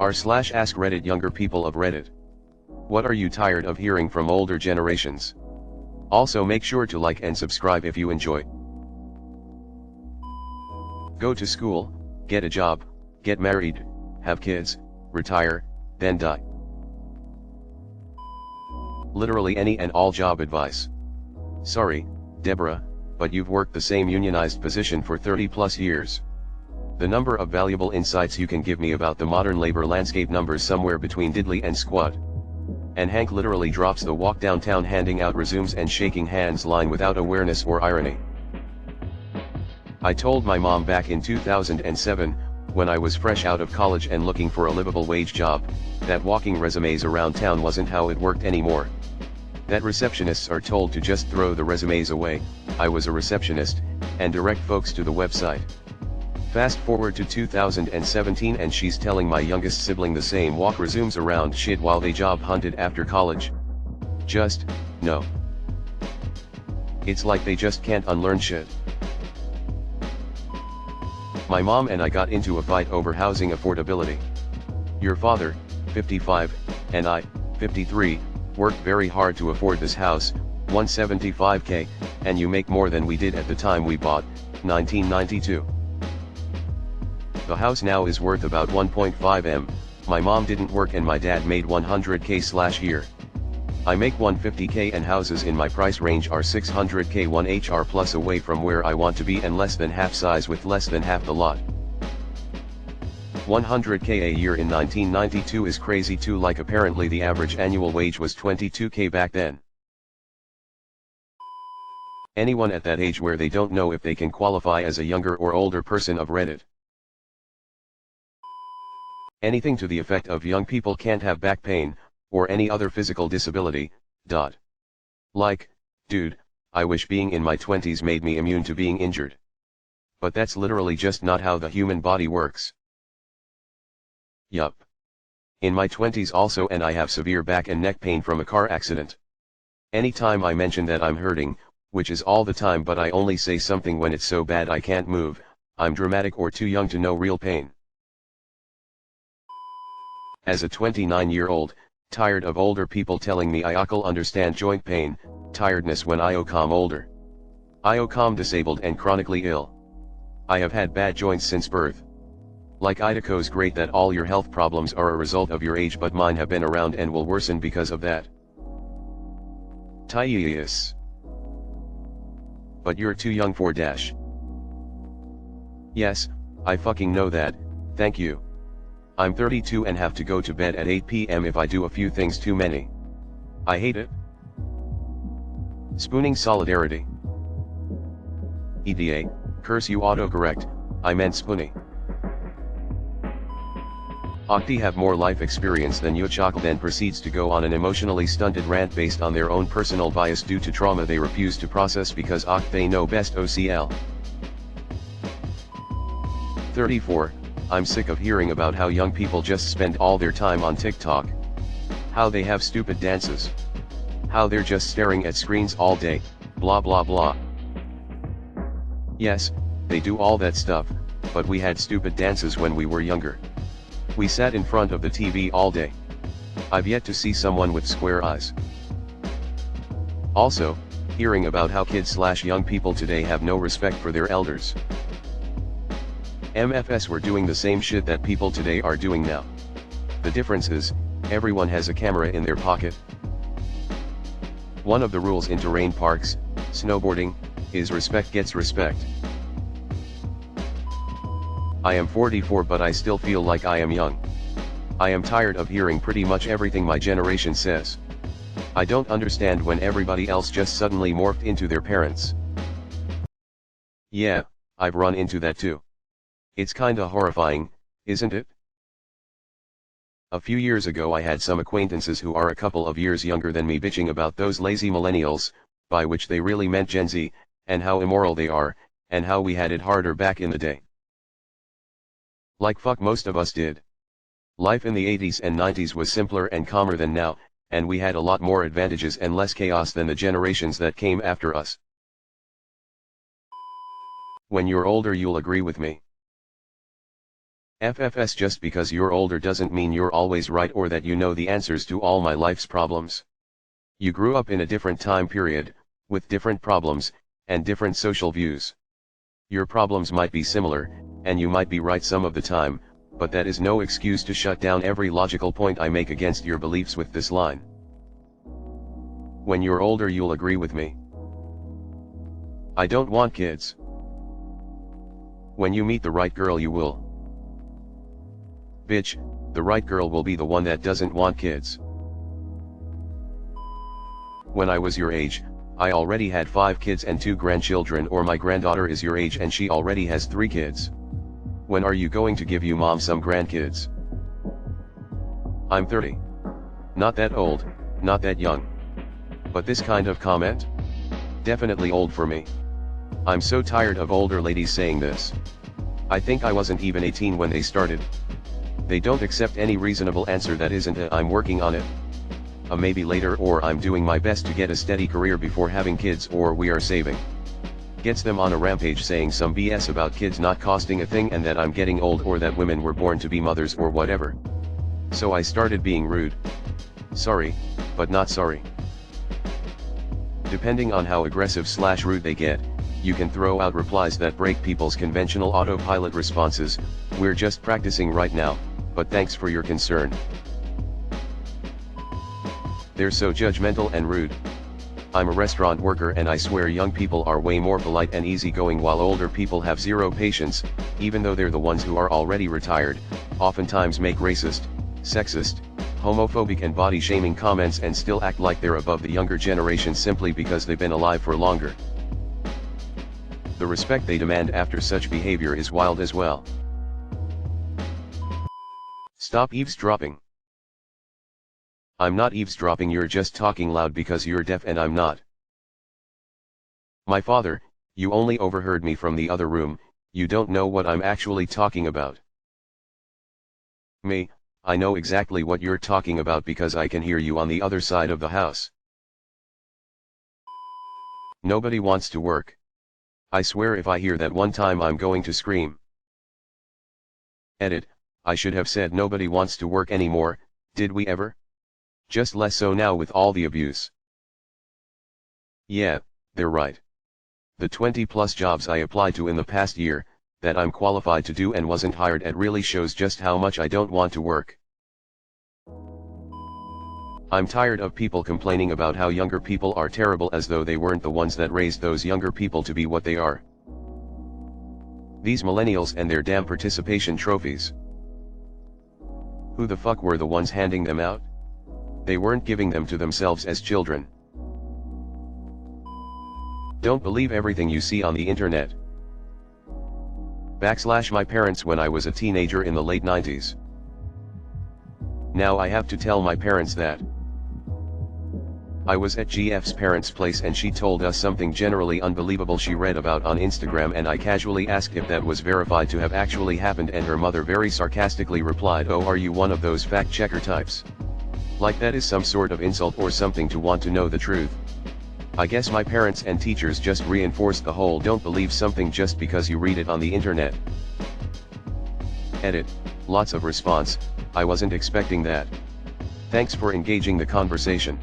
r/ask Reddit younger people of Reddit. What are you tired of hearing from older generations? Also make sure to like and subscribe if you enjoy. Go to school, get a job, get married, have kids, retire, then die. Literally any and all job advice. Sorry, Deborah, but you've worked the same unionized position for 30 plus years. The number of valuable insights you can give me about the modern labor landscape numbers somewhere between diddly and squat. And Hank literally drops the walk downtown handing out resumes and shaking hands line without awareness or irony. I told my mom back in 2007, when I was fresh out of college and looking for a livable wage job, that walking resumes around town wasn't how it worked anymore. That receptionists are told to just throw the resumes away. I was a receptionist, and direct folks to the website. Fast forward to 2017 and she's telling my youngest sibling the same walk resumes around shit while they job hunted after college. Just, no. It's like they just can't unlearn shit. My mom and I got into a fight over housing affordability. Your father, 55, and I, 53, worked very hard to afford this house, $175K, and you make more than we did at the time we bought, 1992. The house now is worth about 1.5 M, my mom didn't work and my dad made 100K/year. I make 150K and houses in my price range are 600K 1 HR plus away from where I want to be and less than half size with less than half the lot. 100K a year in 1992 is crazy too, like apparently the average annual wage was 22K back then. Anyone at that age where they don't know if they can qualify as a younger or older person of Reddit. Anything to the effect of young people can't have back pain, or any other physical disability, ... Like, dude, I wish being in my 20s made me immune to being injured. But that's literally just not how the human body works. Yup. In my 20s also, and I have severe back and neck pain from a car accident. Anytime I mention that I'm hurting, which is all the time, but I only say something when it's so bad I can't move, I'm dramatic or too young to know real pain. As a 29-year-old, tired of older people telling me I'll understand joint pain, tiredness when I'm older. I'm disabled and chronically ill. I have had bad joints since birth. Like Idaho's great that all your health problems are a result of your age, but mine have been around and will worsen because of that. Yes. But you're too young for dash. Yes, I fucking know that, thank you. I'm 32 and have to go to bed at 8 p.m. if I do a few things too many. I hate it. Spooning solidarity. EDA, curse you autocorrect, I meant spoony. Octi have more life experience than Yochak, then proceeds to go on an emotionally stunted rant based on their own personal bias due to trauma they refuse to process because they know best OCL. 34, I'm sick of hearing about how young people just spend all their time on TikTok. How they have stupid dances. How they're just staring at screens all day, blah blah blah. Yes, they do all that stuff, but we had stupid dances when we were younger. We sat in front of the TV all day. I've yet to see someone with square eyes. Also, hearing about how kids/young people today have no respect for their elders. MFS were doing the same shit that people today are doing now. The difference is, everyone has a camera in their pocket. One of the rules in terrain parks, snowboarding, is respect gets respect. I am 44 but I still feel like I am young. I am tired of hearing pretty much everything my generation says. I don't understand when everybody else just suddenly morphed into their parents. Yeah, I've run into that too. It's kinda horrifying, isn't it? A few years ago I had some acquaintances who are a couple of years younger than me bitching about those lazy millennials, by which they really meant Gen Z, and how immoral they are, and how we had it harder back in the day. Like fuck most of us did. Life in the 80s and 90s was simpler and calmer than now, and we had a lot more advantages and less chaos than the generations that came after us. When you're older you'll agree with me. FFS, just because you're older doesn't mean you're always right or that you know the answers to all my life's problems. You grew up in a different time period, with different problems, and different social views. Your problems might be similar, and you might be right some of the time, but that is no excuse to shut down every logical point I make against your beliefs with this line. When you're older you'll agree with me. I don't want kids. When you meet the right girl you will. Bitch, the right girl will be the one that doesn't want kids. When I was your age, I already had 5 kids and 2 grandchildren, or my granddaughter is your age and she already has 3 kids. When are you going to give you mom some grandkids? I'm 30. Not that old, not that young. But this kind of comment? Definitely old for me. I'm so tired of older ladies saying this. I think I wasn't even 18 when they started. They don't accept any reasonable answer that isn't a "I'm working on it," a "maybe later," or "I'm doing my best to get a steady career before having kids," or "we are saving." Gets them on a rampage saying some BS about kids not costing a thing and that I'm getting old or that women were born to be mothers or whatever. So I started being rude. Sorry, but not sorry. Depending on how aggressive/rude they get, you can throw out replies that break people's conventional autopilot responses. "We're just practicing right now, but thanks for your concern." They're so judgmental and rude. I'm a restaurant worker and I swear young people are way more polite and easygoing while older people have zero patience, even though they're the ones who are already retired, oftentimes make racist, sexist, homophobic and body-shaming comments and still act like they're above the younger generation simply because they've been alive for longer. The respect they demand after such behavior is wild as well. Stop eavesdropping. I'm not eavesdropping, you're just talking loud because you're deaf and I'm not. My father, you only overheard me from the other room, you don't know what I'm actually talking about. Me, I know exactly what you're talking about because I can hear you on the other side of the house. Nobody wants to work. I swear if I hear that one time I'm going to scream. Edit, I should have said nobody wants to work anymore, did we ever? Just less so now with all the abuse. Yeah, they're right. The 20+ jobs I applied to in the past year, that I'm qualified to do and wasn't hired at, really shows just how much I don't want to work. I'm tired of people complaining about how younger people are terrible as though they weren't the ones that raised those younger people to be what they are. These millennials and their damn participation trophies. Who the fuck were the ones handing them out? They weren't giving them to themselves as children. Don't believe everything you see on the internet. My parents when I was a teenager in the late 90s. Now I have to tell my parents that. I was at GF's parents' place and she told us something generally unbelievable she read about on Instagram, and I casually asked if that was verified to have actually happened, and her mother very sarcastically replied, "Oh, are you one of those fact-checker types? Like that is some sort of insult or something to want to know the truth." I guess my parents and teachers just reinforced the whole don't believe something just because you read it on the internet. Edit, lots of response, I wasn't expecting that. Thanks for engaging the conversation.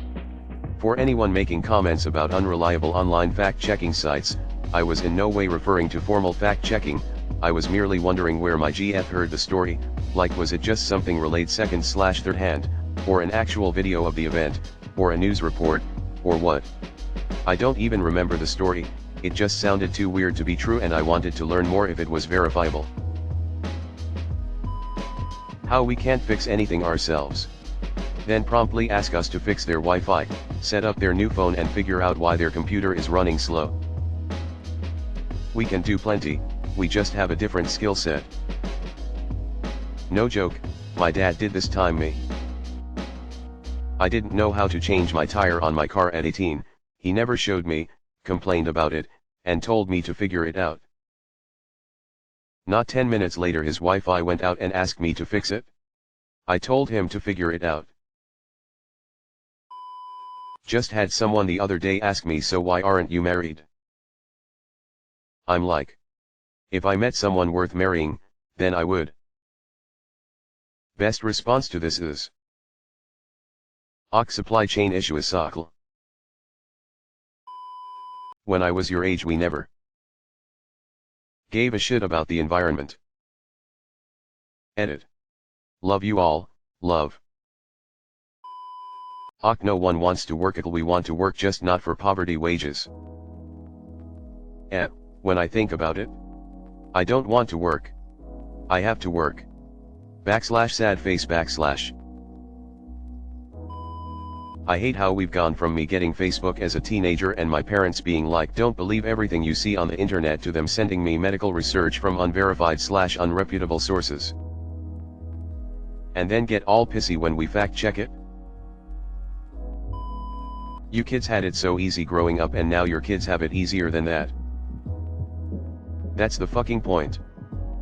For anyone making comments about unreliable online fact-checking sites, I was in no way referring to formal fact-checking, I was merely wondering where my GF heard the story, like was it just something relayed second/third hand, or an actual video of the event, or a news report, or what? I don't even remember the story, it just sounded too weird to be true and I wanted to learn more if it was verifiable. How we can't fix anything ourselves. Then promptly ask us to fix their Wi-Fi, set up their new phone and figure out why their computer is running slow. We can do plenty, we just have a different skill set. No joke, my dad did this time me. I didn't know how to change my tire on my car at 18, he never showed me, complained about it, and told me to figure it out. Not 10 minutes later his Wi-Fi went out and asked me to fix it. I told him to figure it out. Just had someone the other day ask me, "So why aren't you married?" I'm like, if I met someone worth marrying, then I would. Best response to this is supply chain issue is sakl. When I was your age we never gave a shit about the environment. Edit. Love you all, love. No one wants to work we want to work just not for poverty wages. When I think about it, I don't want to work. I have to work. Sad face /. I hate how we've gone from me getting Facebook as a teenager and my parents being like don't believe everything you see on the internet to them sending me medical research from unverified / unreputable sources. And then get all pissy when we fact check it. You kids had it so easy growing up and now your kids have it easier than that. That's the fucking point.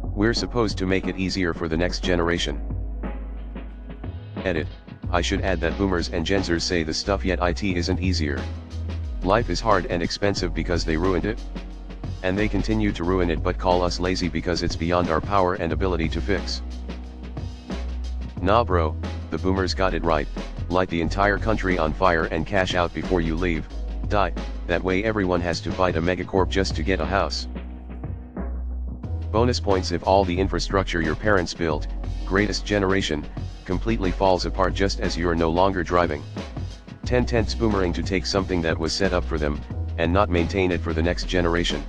We're supposed to make it easier for the next generation. Edit. I should add that boomers and Gen-Zers say the stuff yet it isn't easier. Life is hard and expensive because they ruined it. And they continue to ruin it but call us lazy because it's beyond our power and ability to fix. Nah bro, the boomers got it right, light the entire country on fire and cash out before you leave, die, that way everyone has to fight a megacorp just to get a house. Bonus points if all the infrastructure your parents built, greatest generation, completely falls apart just as you're no longer driving. 10 tenths boomerang to take something that was set up for them, and not maintain it for the next generation.